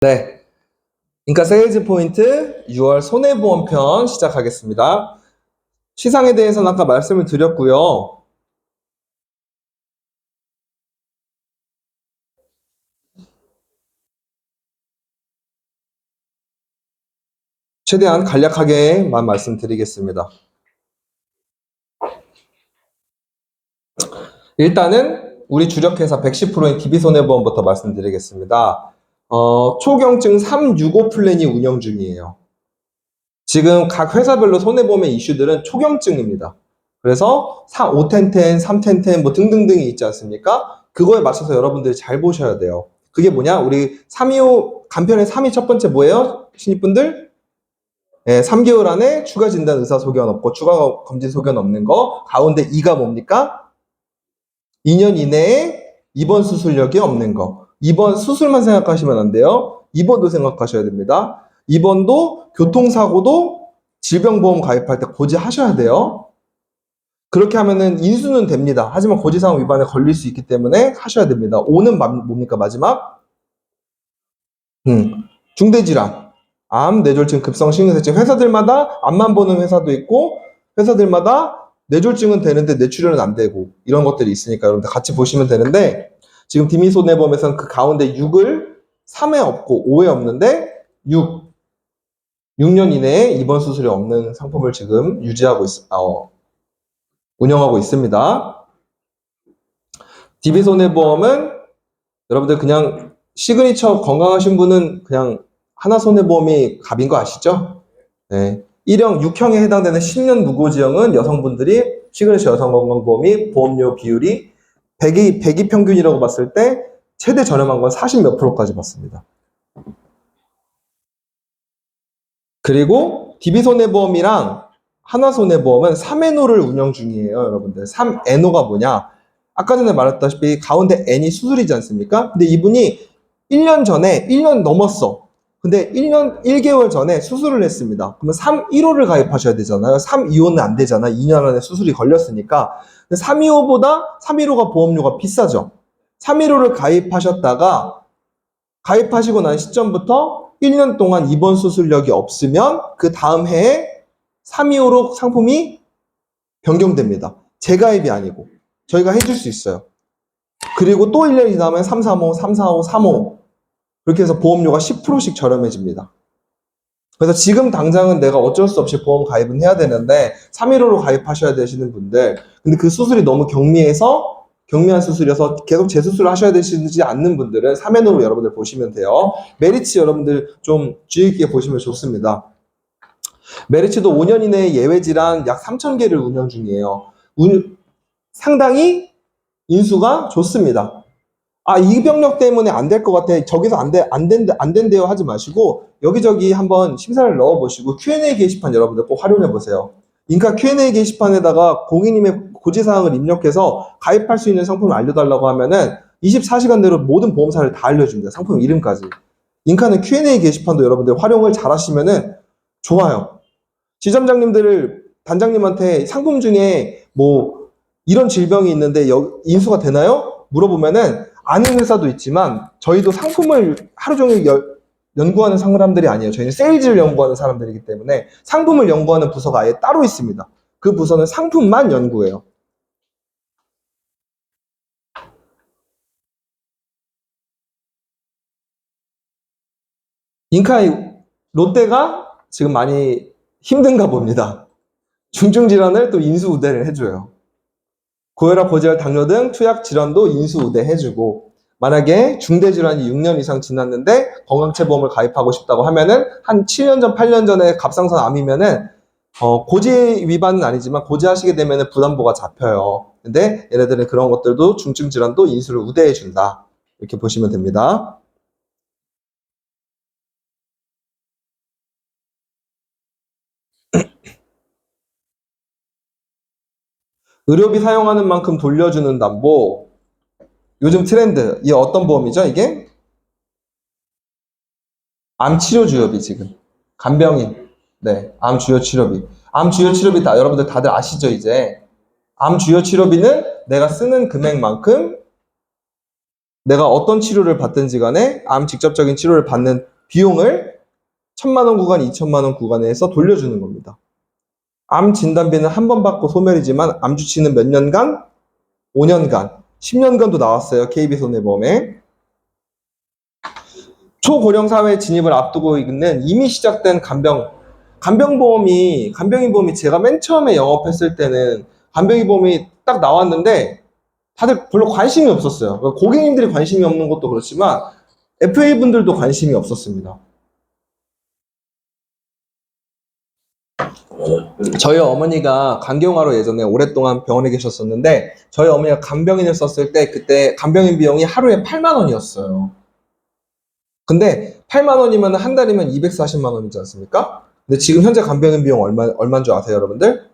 네, 인카 세일즈 포인트 6월 손해보험 편 시작하겠습니다. 시상에 대해서는 아까 말씀을 드렸고요. 최대한 간략하게만 말씀드리겠습니다. 일단은 우리 주력회사 110%인 DB손해보험부터 말씀드리겠습니다. 초경증 365 플랜이 운영 중이에요. 지금 각 회사별로 손해보험의 이슈들은 초경증입니다. 그래서 5텐텐, 3텐텐 뭐 등등등이 있지 않습니까? 그거에 맞춰서 여러분들이 잘 보셔야 돼요. 그게 뭐냐? 우리 325 간편의 3위 첫 번째 뭐예요? 신입분들? 네, 3개월 안에 추가 진단 의사 소견 없고 추가 검진 소견 없는 거. 가운데 2가 뭡니까? 2년 이내에 입원 수술력이 없는 거. 입원 수술만 생각하시면 안 돼요. 입원도 생각하셔야 됩니다. 입원도 교통사고도 질병보험 가입할 때 고지하셔야 돼요. 그렇게 하면은 인수는 됩니다. 하지만 고지사항 위반에 걸릴 수 있기 때문에 하셔야 됩니다. 5는 뭡니까? 마지막? 중대질환, 암, 뇌졸중, 급성 신경쇠증. 회사들마다 암만 보는 회사도 있고 회사들마다 뇌졸중은 되는데 뇌출혈은 안 되고 이런 것들이 있으니까 여러분들 같이 보시면 되는데 지금 디미손해보험에서는 그 가운데 6을 3회 없고 5회 없는데 6년 이내에 입원 수술이 없는 상품을 지금 운영하고 있습니다. DB손해보험은 여러분들 그냥 시그니처 건강하신 분은 그냥 하나손해보험이 갑인 거 아시죠? 네. 1형, 6형에 해당되는 10년 무고지형은 여성분들이 시그니처 여성건강보험이 보험료 비율이 100이 평균이라고 봤을 때 최대 저렴한 건 40 몇 프로까지 받습니다. 그리고 DB손해보험이랑 하나손해보험은 3N호를 운영 중이에요, 여러분들. 3N호가 뭐냐? 아까 전에 말했다시피 가운데 N이 수술이지 않습니까? 근데 이분이 1년 전에 1년 넘었어. 근데 1년 1개월 전에 수술을 했습니다. 그러면 315를 가입하셔야 되잖아요. 325는 안 되잖아. 2년 안에 수술이 걸렸으니까. 325보다 315가 보험료가 비싸죠. 315를 가입하셨다가 가입하시고 난 시점부터 1년 동안 입원 수술력이 없으면 그 다음 해에 325로 상품이 변경됩니다. 재가입이 아니고 저희가 해줄 수 있어요. 그리고 또 1년이 지나면 335, 345, 35 그렇게 해서 보험료가 10%씩 저렴해집니다. 그래서 지금 당장은 내가 어쩔 수 없이 보험 가입은 해야 되는데 315로 가입하셔야 되시는 분들 근데 그 수술이 너무 경미한 수술이어서 계속 재수술을 하셔야 되시지 않는 분들은 3N으로 여러분들 보시면 돼요. 메리츠 여러분들 좀 주의 깊게 보시면 좋습니다. 메리츠도 5년 이내에 예외 질환 약 3,000개를 운영 중이에요. 상당히 인수가 좋습니다. 이 병력 때문에 안 될 것 같아. 저기서 안 된대요 하지 마시고 여기저기 한번 심사를 넣어보시고 Q&A 게시판 여러분들 꼭 활용해보세요. 인카 Q&A 게시판에다가 고객님의 고지사항을 입력해서 가입할 수 있는 상품을 알려달라고 하면은 24시간 내로 모든 보험사를 다 알려줍니다. 상품 이름까지. 인카는 Q&A 게시판도 여러분들 활용을 잘 하시면은 좋아요. 지점장님들 단장님한테 상품 중에 뭐 이런 질병이 있는데 인수가 되나요? 물어보면은 아는 회사도 있지만 저희도 상품을 하루 종일 연구하는 사람들이 아니에요. 저희는 세일즈를 연구하는 사람들이기 때문에 상품을 연구하는 부서가 아예 따로 있습니다. 그 부서는 상품만 연구해요. 인카이 롯데가 지금 많이 힘든가 봅니다. 중증질환을 또 인수우대를 해줘요. 고혈압, 고지혈, 당뇨 등 투약 질환도 인수우대 해주고 만약에 중대질환이 6년 이상 지났는데 건강체보험을 가입하고 싶다고 하면은 한 7년 전, 8년 전에 갑상선 암이면은 고지 위반은 아니지만 고지하시게 되면은 부담보가 잡혀요. 근데 얘네들은 그런 것들도 중증질환도 인수를 우대해준다. 이렇게 보시면 됩니다. 의료비 사용하는 만큼 돌려주는 담보. 요즘 트렌드. 이게 어떤 보험이죠, 이게? 암 치료 주요비 지금. 간병인. 네. 암 주요 치료비. 암 주요 치료비 여러분들 다들 아시죠, 이제? 암 주요 치료비는 내가 쓰는 금액만큼 내가 어떤 치료를 받든지 간에 암 직접적인 치료를 받는 비용을 1,000만 원 구간, 2천만 원 구간에서 돌려주는 겁니다. 암 진단비는 한 번 받고 소멸이지만 암 주치는 몇 년간? 5년간, 10년간도 나왔어요. KB손해보험에. 초고령 사회 진입을 앞두고 있는 이미 시작된 간병인 보험이 제가 맨 처음에 영업했을 때는 간병인 보험이 딱 나왔는데 다들 별로 관심이 없었어요. 그러니까 고객님들이 관심이 없는 것도 그렇지만 FA분들도 관심이 없었습니다. 저희 어머니가 간경화로 예전에 오랫동안 병원에 계셨었는데 저희 어머니가 간병인을 썼을 때 그때 간병인 비용이 하루에 8만 원이었어요. 근데 8만 원이면 한 달이면 240만 원이지 않습니까? 근데 지금 현재 간병인 비용 얼마인 줄 아세요, 여러분들?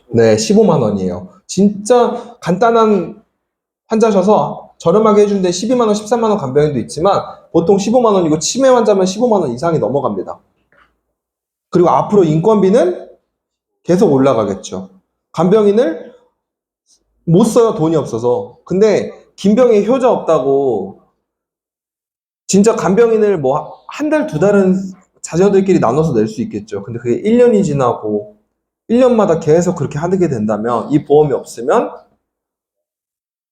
네, 15만 원이에요. 진짜 간단한 환자셔서 저렴하게 해주는데 12만 원, 13만 원 간병인도 있지만 보통 15만 원이고 치매 환자면 15만 원 이상이 넘어갑니다. 그리고 앞으로 인건비는 계속 올라가겠죠. 간병인을 못 써요, 돈이 없어서. 근데 김병희 효자 없다고 진짜 간병인을 뭐 한 달, 두 달은 자녀들끼리 나눠서 낼 수 있겠죠. 근데 그게 1년이 지나고 1년마다 계속 그렇게 하게 된다면 이 보험이 없으면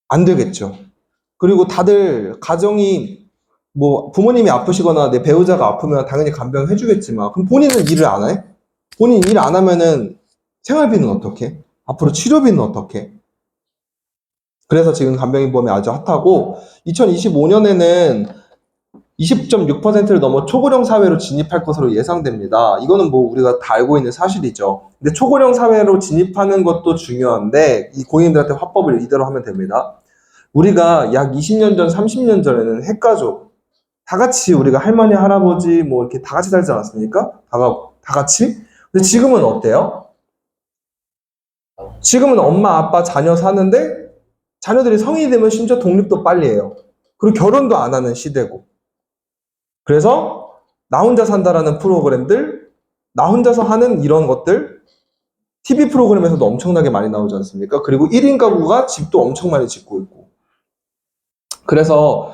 안 되겠죠. 그리고 다들 가정이 뭐 부모님이 아프시거나 내 배우자가 아프면 당연히 간병 해주겠지만 그럼 본인은 일을 안 해? 본인 일 안 하면은 생활비는 어떻게? 앞으로 치료비는 어떻게? 그래서 지금 간병인 보험이 아주 핫하고 2025년에는 20.6%를 넘어 초고령 사회로 진입할 것으로 예상됩니다. 이거는 뭐 우리가 다 알고 있는 사실이죠. 근데 초고령 사회로 진입하는 것도 중요한데 이 고객님들한테 화법을 이대로 하면 됩니다. 우리가 약 20년 전, 30년 전에는 핵가족 다 같이 우리가 할머니, 할아버지 뭐 이렇게 다 같이 살지 않았습니까? 다 같이? 근데 지금은 어때요? 지금은 엄마, 아빠, 자녀 사는데 자녀들이 성인이 되면 심지어 독립도 빨리 해요. 그리고 결혼도 안 하는 시대고. 그래서 나 혼자 산다라는 프로그램들, 나 혼자서 하는 이런 것들 TV 프로그램에서도 엄청나게 많이 나오지 않습니까? 그리고 1인 가구가 집도 엄청 많이 짓고 있고. 그래서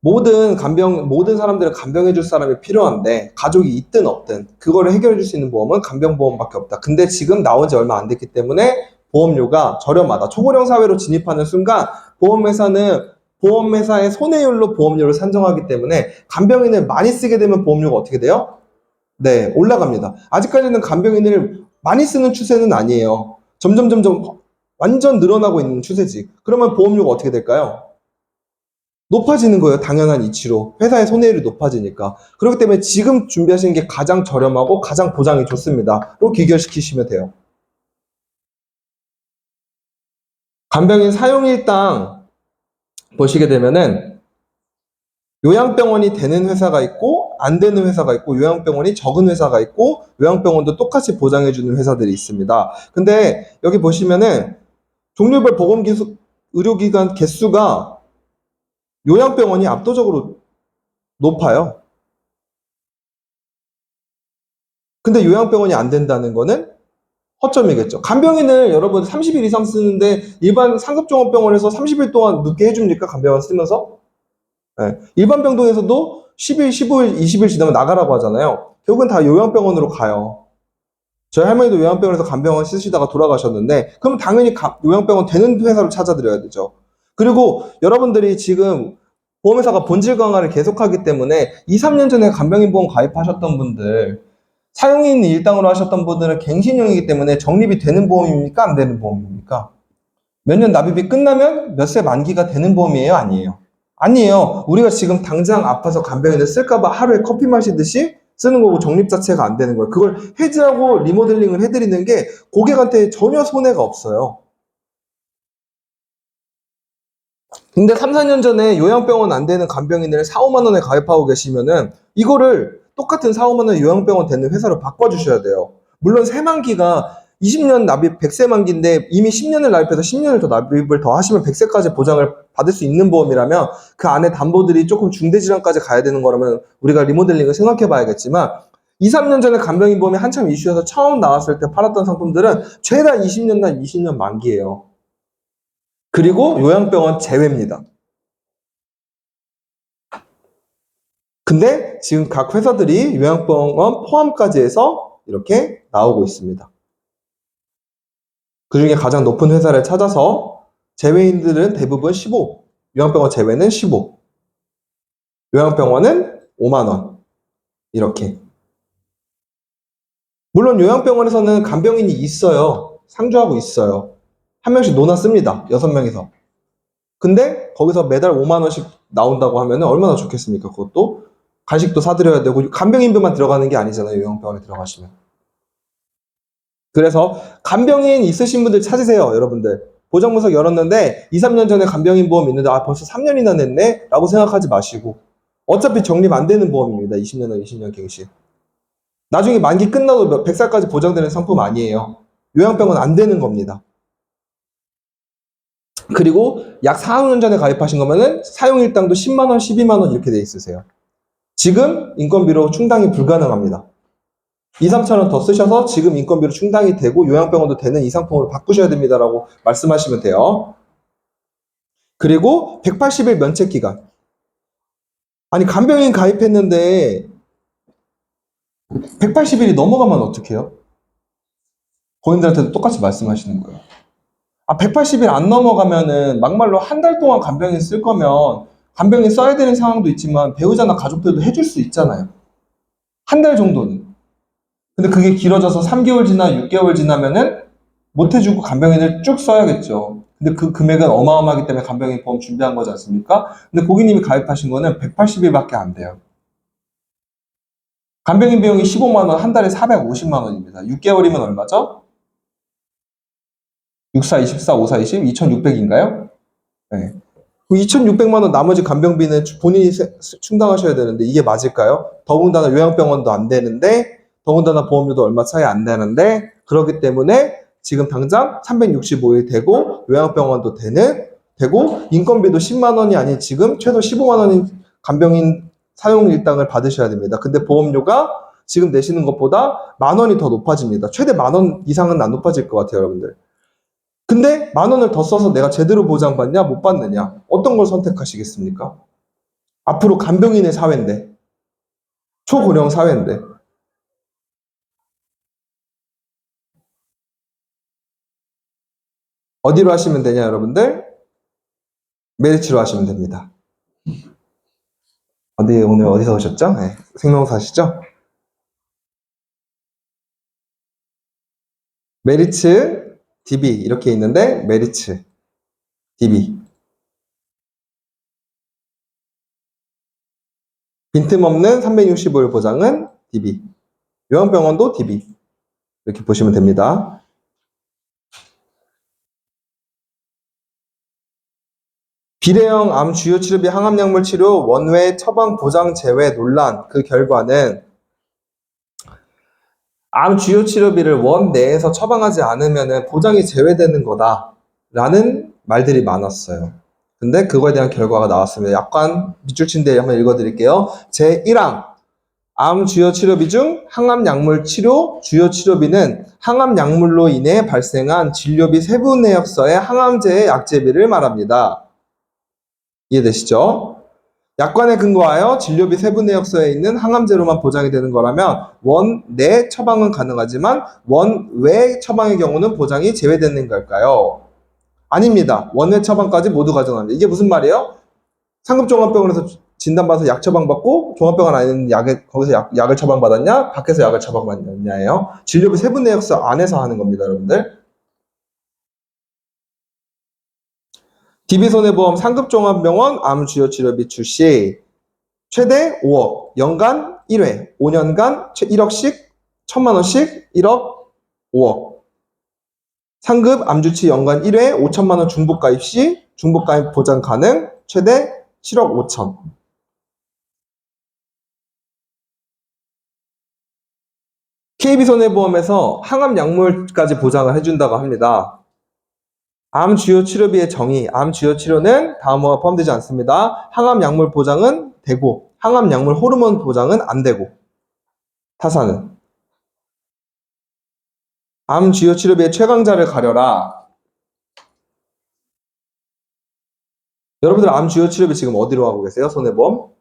모든 사람들은 간병해줄 사람이 필요한데 가족이 있든 없든 그거를 해결해줄 수 있는 보험은 간병보험밖에 없다. 근데 지금 나온 지 얼마 안 됐기 때문에 보험료가 저렴하다. 초고령 사회로 진입하는 순간 보험회사의 손해율로 보험료를 산정하기 때문에 간병인을 많이 쓰게 되면 보험료가 어떻게 돼요? 네, 올라갑니다. 아직까지는 간병인을 많이 쓰는 추세는 아니에요. 점점 완전 늘어나고 있는 추세지. 그러면 보험료가 어떻게 될까요? 높아지는 거예요. 당연한 이치로. 회사의 손해율이 높아지니까. 그렇기 때문에 지금 준비하시는 게 가장 저렴하고 가장 보장이 좋습니다. 로 귀결시키시면 돼요. 간병인 사용일당 보시게 되면은 요양병원이 되는 회사가 있고 안 되는 회사가 있고 요양병원이 적은 회사가 있고 요양병원도 똑같이 보장해주는 회사들이 있습니다. 근데 여기 보시면은 종류별 의료기관 개수가 요양병원이 압도적으로 높아요. 근데 요양병원이 안 된다는 거는 허점이겠죠. 간병인을 여러분 30일 이상 쓰는데 일반 상급종합병원에서 30일 동안 늦게 해줍니까? 간병인 쓰면서? 네. 일반 병동에서도 10일, 15일, 20일 지나면 나가라고 하잖아요. 결국은 다 요양병원으로 가요. 저희 할머니도 요양병원에서 간병원 쓰시다가 돌아가셨는데 그럼 당연히 요양병원 되는 회사로 찾아드려야 되죠. 그리고 여러분들이 지금 보험회사가 본질 강화를 계속하기 때문에 2, 3년 전에 간병인 보험 가입하셨던 분들 사용인 일당으로 하셨던 분들은 갱신형이기 때문에 적립이 되는 보험입니까? 안 되는 보험입니까? 몇 년 납입이 끝나면 몇 세 만기가 되는 보험이에요? 아니에요? 아니에요. 우리가 지금 당장 아파서 간병인을 쓸까봐 하루에 커피 마시듯이 쓰는 거고 적립 자체가 안 되는 거예요. 그걸 해지하고 리모델링을 해드리는 게 고객한테 전혀 손해가 없어요. 근데 3, 4년 전에 요양병원 안 되는 간병인을 4, 5만 원에 가입하고 계시면은 이거를 똑같은 4, 5만 원 요양병원 되는 회사로 바꿔주셔야 돼요. 물론 새만기가 20년 납입 100세 만기인데 이미 10년을 납입해서 10년을 더 납입을 더 하시면 100세까지 보장을 받을 수 있는 보험이라면 그 안에 담보들이 조금 중대질환까지 가야 되는 거라면 우리가 리모델링을 생각해 봐야겠지만 2, 3년 전에 간병인 보험이 한참 이슈여서 처음 나왔을 때 팔았던 상품들은 죄다 20년 난 20년 만기예요. 그리고 요양병원 제외입니다. 근데 지금 각 회사들이 요양병원 포함까지 해서 이렇게 나오고 있습니다. 그 중에 가장 높은 회사를 찾아서 제외인들은 대부분 15, 요양병원 제외는 15, 요양병원은 5만 원 이렇게. 물론 요양병원에서는 간병인이 있어요. 상주하고 있어요. 한 명씩 논았습니다. 6명이서. 근데 거기서 매달 5만 원씩 나온다고 하면 얼마나 좋겠습니까? 그것도 간식도 사드려야 되고 간병인비만 들어가는 게 아니잖아요. 요양병원에 들어가시면. 그래서 간병인 있으신 분들 찾으세요. 여러분들. 보장문석 열었는데 2, 3년 전에 간병인 보험 있는데 벌써 3년이나 냈네? 라고 생각하지 마시고 어차피 적립 안 되는 보험입니다. 20년이나 20년 갱신. 나중에 만기 끝나도 100살까지 보장되는 상품 아니에요. 요양병원 안 되는 겁니다. 그리고 약 4, 5년 전에 가입하신 거면은 사용일당도 10만 원, 12만 원 이렇게 돼 있으세요. 지금 인건비로 충당이 불가능합니다. 2, 3천 원 더 쓰셔서 지금 인건비로 충당이 되고 요양병원도 되는 이 상품으로 바꾸셔야 됩니다라고 말씀하시면 돼요. 그리고 180일 면책 기간. 아니 간병인 가입했는데 180일이 넘어가면 어떡해요? 고객님들한테도 똑같이 말씀하시는 거예요. 180일 안 넘어가면은 막말로 한 달 동안 간병인 쓸 거면 간병인 써야 되는 상황도 있지만 배우자나 가족들도 해줄 수 있잖아요. 한 달 정도는. 근데 그게 길어져서 3개월 지나 6개월 지나면은 못 해주고 간병인을 쭉 써야겠죠. 근데 그 금액은 어마어마하기 때문에 간병인 보험 준비한 거지 않습니까? 근데 고객님이 가입하신 거는 180일밖에 안 돼요. 간병인 비용이 15만 원, 한 달에 450만 원입니다. 6개월이면 얼마죠? 64, 24, 54, 20, 2,600인가요? 네. 2,600만 원 나머지 간병비는 본인이 충당하셔야 되는데 이게 맞을까요? 더군다나 요양병원도 안 되는데 더군다나 보험료도 얼마 차이 안 되는데 그렇기 때문에 지금 당장 365일 되고 요양병원도 되고 인건비도 10만 원이 아닌 지금 최소 15만 원인 간병인 사용 일당을 받으셔야 됩니다. 근데 보험료가 지금 내시는 것보다 만 원이 더 높아집니다. 최대 만 원 이상은 안 높아질 것 같아요, 여러분들. 근데 만 원을 더 써서 내가 제대로 보장받냐, 못 받느냐? 어떤 걸 선택하시겠습니까? 앞으로 간병인의 사회인데, 초고령 사회인데. 어디로 하시면 되냐, 여러분들? 메리츠로 하시면 됩니다. 오늘 어디서 오셨죠? 네, 생명사시죠? 메리츠, DB 이렇게 있는데 메리츠, DB. 빈틈없는 365일 보장은 DB. 요양병원도 DB. 이렇게 보시면 됩니다. 비례형 암 주요 치료비 항암약물 치료 원외 처방 보장 제외 논란 그 결과는 암 주요 치료비를 원 내에서 처방하지 않으면 보장이 제외되는 거다라는 말들이 많았어요. 근데 그거에 대한 결과가 나왔습니다. 약간 밑줄 친데 한번 읽어드릴게요. 제1항 암 주요 치료비 중 항암 약물 치료 주요 치료비는 항암 약물로 인해 발생한 진료비 세부 내역서의 항암제의 약제비를 말합니다. 이해되시죠? 약관에 근거하여 진료비 세부 내역서에 있는 항암제로만 보장이 되는 거라면 원 내 처방은 가능하지만 원 외 처방의 경우는 보장이 제외되는 걸까요? 아닙니다. 원외 처방까지 모두 가능합니다. 이게 무슨 말이에요? 상급종합병원에서 진단받아서 약 처방받고 종합병원 아닌 거기서 약을 처방받았냐? 밖에서 약을 처방받았냐예요. 진료비 세부 내역서 안에서 하는 겁니다, 여러분들. DB손해보험 상급종합병원 암주요치료비 출시 최대 5억, 연간 1회, 5년간 1억씩, 1,000만원씩, 1억, 5억. 상급 암주치 연간 1회 5천만원 중복가입 시 중복가입 보장 가능, 최대 7억 5천. KB손해보험에서 항암약물까지 보장을 해준다고 합니다. 암 주요 치료비의 정의, 암 주요 치료는 다음과 포함되지 않습니다. 항암 약물 보장은 되고, 항암 약물 호르몬 보장은 안 되고, 타사는. 암 주요 치료비의 최강자를 가려라. 여러분들 암 주요 치료비 지금 어디로 하고 계세요? 손해보험?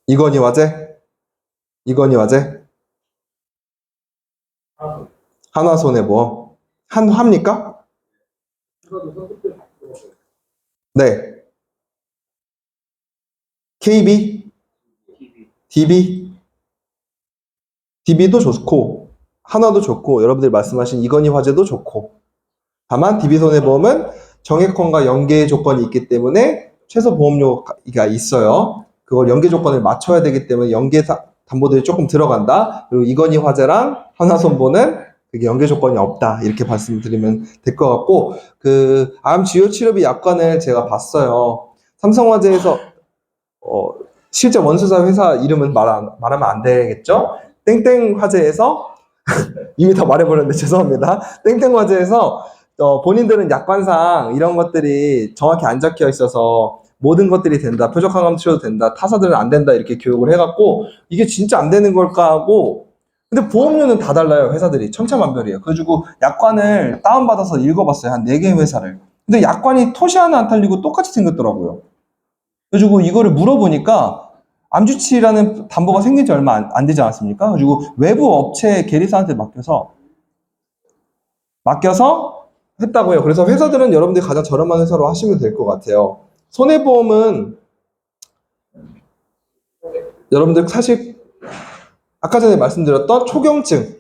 이건희 화재? 이건희 화재? 한화손해보험. 한화입니까? 네. KB? DB? DB도 좋고, 한화도 좋고, 여러분들이 말씀하신 이건희 화재도 좋고, 다만 DB손해보험은 정액권과 연계 조건이 있기 때문에 최소 보험료가 있어요. 그걸 연계 조건을 맞춰야 되기 때문에 연계 담보들이 조금 들어간다. 그리고 이건희 화재랑 한화손보는 그게 연계 조건이 없다. 이렇게 말씀드리면 될 것 같고, 그 암 주요 치료비 약관을 제가 봤어요. 삼성화재에서 실제 원수사 회사 이름은 말하면 안 되겠죠? 땡땡 화재에서 이미 다 말해버렸는데 죄송합니다. 땡땡 화재에서 본인들은 약관상 이런 것들이 정확히 안 적혀 있어서 모든 것들이 된다. 표적 항암 치료도 된다. 타사들은 안 된다. 이렇게 교육을 해갖고 이게 진짜 안 되는 걸까 하고 근데 보험료는 다 달라요. 회사들이. 천차만별이에요. 그래가지고 약관을 다운받아서 읽어봤어요. 한 4개의 회사를. 근데 약관이 토시 하나 안 탈리고 똑같이 생겼더라고요. 그래가지고 이거를 물어보니까 암주치라는 담보가 생긴 지 얼마 안 되지 않았습니까? 그래가지고 외부 업체 계리사한테 맡겨서 했다고요. 그래서 회사들은 여러분들이 가장 저렴한 회사로 하시면 될 것 같아요. 손해보험은 여러분들 사실 아까 전에 말씀드렸던 초경증,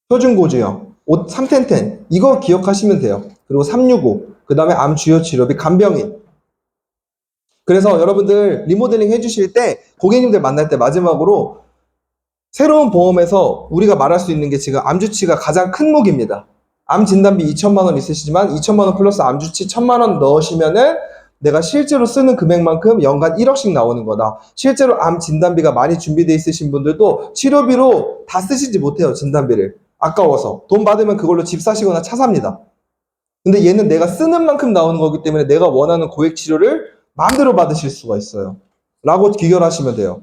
표준고지형, 3텐텐 이거 기억하시면 돼요. 그리고 365, 그 다음에 암 주요 치료비, 간병인. 그래서 여러분들 리모델링 해주실 때 고객님들 만날 때 마지막으로 새로운 보험에서 우리가 말할 수 있는 게 지금 암주치가 가장 큰 목입니다. 암 진단비 2천만 원 있으시지만 2천만 원 플러스 암주치 1천만 원 넣으시면은 내가 실제로 쓰는 금액만큼 연간 1억씩 나오는 거다. 실제로 암 진단비가 많이 준비되어 있으신 분들도 치료비로 다 쓰시지 못해요. 진단비를. 아까워서. 돈 받으면 그걸로 집 사시거나 차 삽니다. 근데 얘는 내가 쓰는 만큼 나오는 거기 때문에 내가 원하는 고액 치료를 마음대로 받으실 수가 있어요. 라고 귀결하시면 돼요.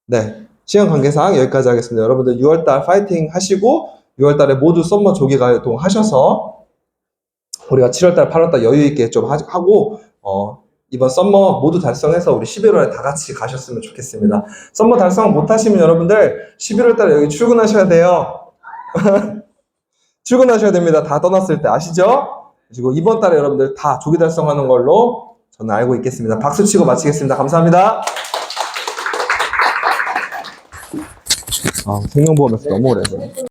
네. 시간 관계상 여기까지 하겠습니다. 여러분들 6월달 파이팅 하시고 6월달에 모두 썸머 조기 가요동 하셔서 우리가 7월달, 8월달 여유 있게 좀 하고 이번 썸머 모두 달성해서 우리 11월에 다 같이 가셨으면 좋겠습니다. 썸머 달성 못 하시면 여러분들 11월달에 여기 출근하셔야 돼요. 출근하셔야 됩니다. 다 떠났을 때 아시죠? 그리고 이번 달에 여러분들 다 조기 달성하는 걸로 저는 알고 있겠습니다. 박수 치고 마치겠습니다. 감사합니다. 생명보험에서 너무 오래 했네.